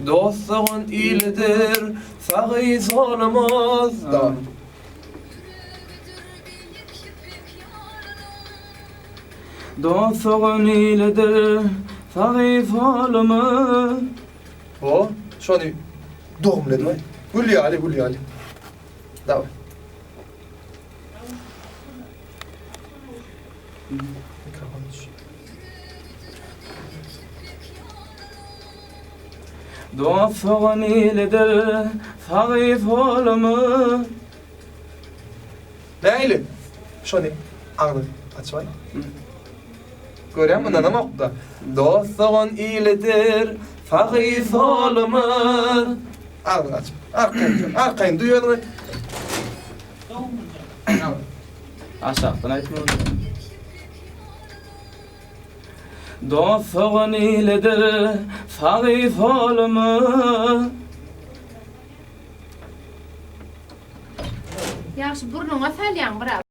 Dostluğun iyilidir, sağı solumuz. Tamam. Dostluğun iyilidir, sağı solumuz. O, şunu doğumladı mı? Gülüyor Ali. Tamam. Mikrofonu düş. Dostluğun iyilidir, sağı solumuz. Neyli? Şunu ağzını açmay. Görüyor musun? Nana mokta. Dostluğun iyilidir, sağı solumuz. Ağzını aç. Arkayın duyuyor musun? Aşağıdan aytmadım. Dostluğun iyilidir, sağı solumuz. Yaxşı, burnuna salyan, bravo.